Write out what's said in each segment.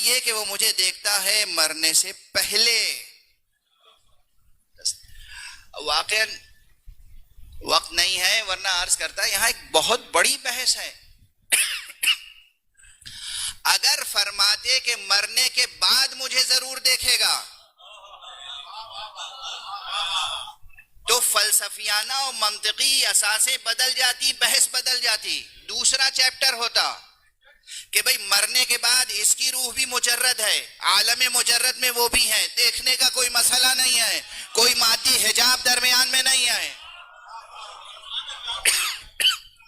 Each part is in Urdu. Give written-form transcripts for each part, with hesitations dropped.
یہ کہ وہ مجھے دیکھتا ہے مرنے سے پہلے. واقعا وقت نہیں ہے ورنہ عرض کرتا یہاں ایک بہت بڑی بحث ہے. اگر فرماتے کہ مرنے کے بعد مجھے ضرور دیکھے گا تو فلسفیانہ اور منطقی اساسیں بدل جاتی، بحث بدل جاتی. دوسرا چیپٹر ہوتا کہ بھئی مرنے کے بعد اس کی روح بھی مجرد ہے، عالم مجرد میں وہ بھی ہے، دیکھنے کا کوئی مسئلہ نہیں ہے، کوئی مادی حجاب درمیان میں نہیں ہے.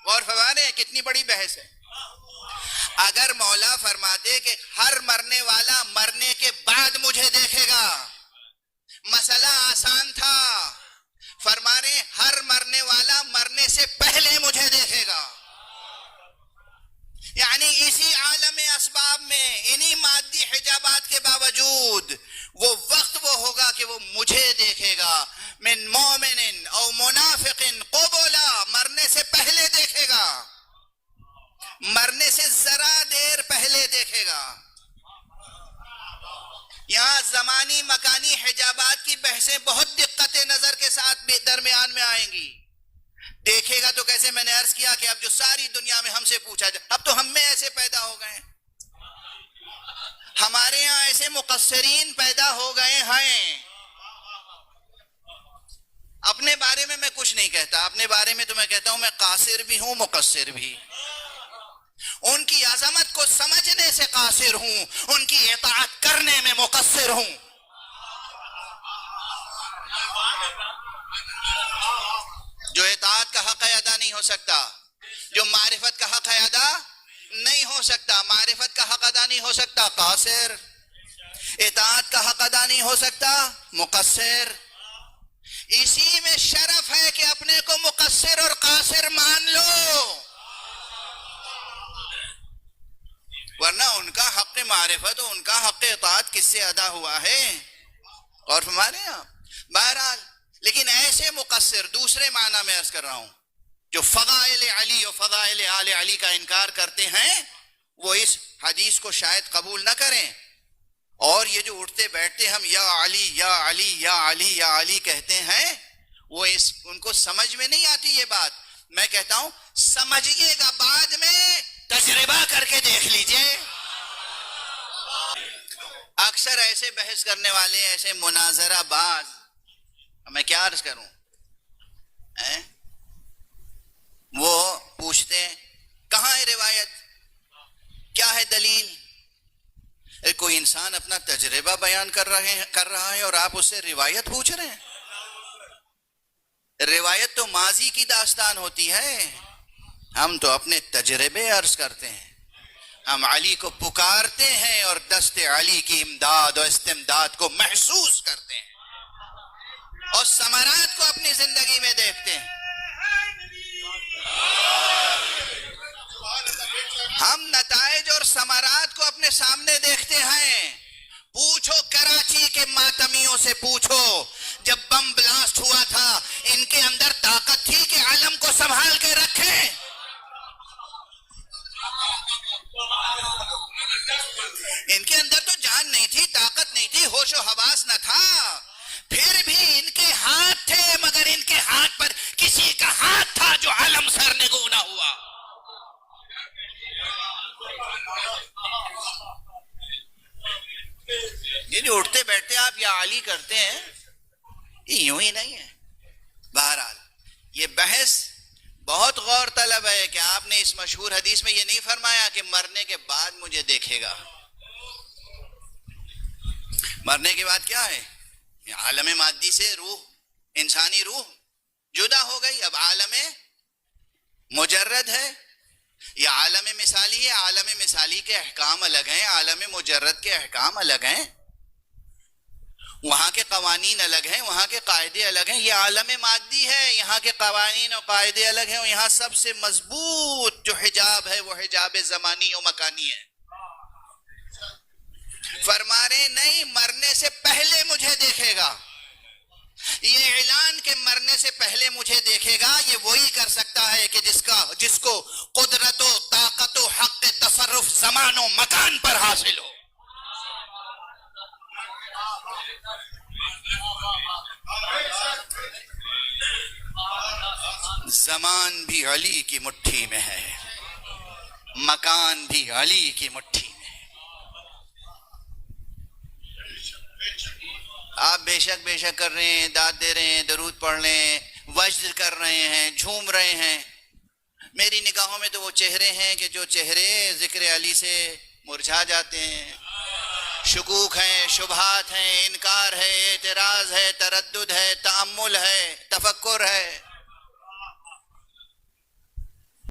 اور فرمانے کتنی بڑی بحث ہے. اگر مولا فرماتے کہ ہر مرنے والا مرنے کے بعد مجھے دیکھے گا، مسئلہ آسان تھا. فرمانے ہر مرنے والا مرنے سے پہلے مجھے دیکھے گا. یعنی اسی عالم اسباب میں انہی مادی حجابات کے باوجود وہ وقت وہ ہوگا کہ وہ مجھے دیکھے گا. من مومن او منافق قبلا، مرنے سے پہلے دیکھے گا، مرنے سے ذرا دیر پہلے دیکھے گا. یہاں زمانی مکانی حجابات کی بحثیں بہت دقت نظر کے ساتھ درمیان میں آئیں گی. دیکھے گا تو کیسے؟ میں نے عرض کیا کہ اب جو ساری دنیا میں ہم سے پوچھا جائے، اب تو ہم میں ایسے پیدا ہو گئے ہیں، ہمارے یہاں ایسے مقصرین پیدا ہو گئے ہیں. اپنے بارے میں کچھ نہیں کہتا، اپنے بارے میں تو میں کہتا ہوں میں قاصر بھی ہوں مقصر بھی. ان کی عظمت کو سمجھنے سے قاصر ہوں، ان کی اطاعت کرنے میں مقصر ہوں. جو اطاعت کا حق ادا نہیں ہو سکتا، جو معرفت کا حق ادا نہیں ہو سکتا، معرفت کا حق ادا نہیں ہو سکتا، قاصر. اطاعت کا حق ادا نہیں ہو سکتا، مقصر. اسی میں شرف ہے کہ اپنے کو مقصر اور قاصر مان لو، ورنہ ان کا حق معرفت اور ان کا حق اطاعت کس سے ادا ہوا ہے؟ اور ہمارے یہاں بہرحال. لیکن ایسے مقصر دوسرے معنی میں عرض کر رہا ہوں جو فضائل علی اور فضائل آل علی کا انکار کرتے ہیں، وہ اس حدیث کو شاید قبول نہ کریں. اور یہ جو اٹھتے بیٹھتے ہم یا علی یا علی یا علی یا علی کہتے ہیں، وہ ان کو سمجھ میں نہیں آتی یہ بات. میں کہتا ہوں سمجھیے گا بعد میں، تجربہ کر کے دیکھ لیجئے. اکثر ایسے بحث کرنے والے، ایسے مناظرہ باز، میں کیا عرض کروں، وہ پوچھتے ہیں کہاں ہے روایت، کیا ہے دلیل. کوئی انسان اپنا تجربہ بیان کر رہا ہے اور آپ اس سے روایت پوچھ رہے ہیں. روایت تو ماضی کی داستان ہوتی ہے، ہم تو اپنے تجربے عرض کرتے ہیں. ہم علی کو پکارتے ہیں اور دست علی کی امداد اور استمداد کو محسوس کرتے ہیں اور ثمرات کو اپنی زندگی میں دیکھتے ہیں. ہم نتائج اور ثمرات کو اپنے سامنے دیکھتے ہیں. پوچھو کراچی کے ماتمیوں سے، پوچھو جب بم بلاسٹ ہوا تھا ان کے اندر طاقت تھی کہ علم کو سنبھال کے رکھیں؟ ان کے اندر تو جان نہیں تھی، طاقت نہیں تھی، ہوش و حواس نہ تھا. پھر بھی ان کے ہاتھ تھے، مگر ان کے ہاتھ پر کسی کا ہاتھ تھا جو علم سرنگوں نہ ہوا. یہ جو اٹھتے بیٹھتے آپ یا علی کرتے ہیں، یہ یوں ہی نہیں ہے. بہرحال یہ بحث بہت غور طلب ہے کہ آپ نے اس مشہور حدیث میں یہ نہیں فرمایا کہ مرنے کے بعد مجھے دیکھے گا. مرنے کے بعد کیا ہے؟ عالم مادی سے روح، انسانی روح جدا ہو گئی، اب عالم مجرد ہے. یہ عالم مثالی ہے، عالم مثالی کے احکام الگ ہیں، عالم مجرد کے احکام الگ ہیں، وہاں کے قوانین الگ ہیں، وہاں کے قاعدے الگ ہیں. یہ عالم مادی ہے، یہاں کے قوانین اور قاعدے الگ ہیں، اور یہاں سب سے مضبوط جو حجاب ہے وہ حجاب زمانی و مکانی ہے. فرما رہے نہیں مرنے سے پہلے مجھے دیکھے گا. یہ اعلان کہ مرنے سے پہلے مجھے دیکھے گا یہ وہی کر سکتا ہے کہ جس کو قدرت و طاقت و حق تصرف زمان و مکان پر حاصل ہو. زمان بھی علی کی مٹھی میں ہے، مکان بھی علی کی مٹھی میں ہے۔ آپ بے شک کر رہے ہیں، داد دے رہے ہیں، درود پڑھ رہے ہیں، وجد کر رہے ہیں، جھوم رہے ہیں، میری نگاہوں میں تو وہ چہرے ہیں کہ جو چہرے ذکر علی سے مرجھا جاتے ہیں۔ شکوک ہیں، شبہات ہیں، انکار ہے، اعتراض ہے، تردد ہے، تأمل ہے، تفکر ہے۔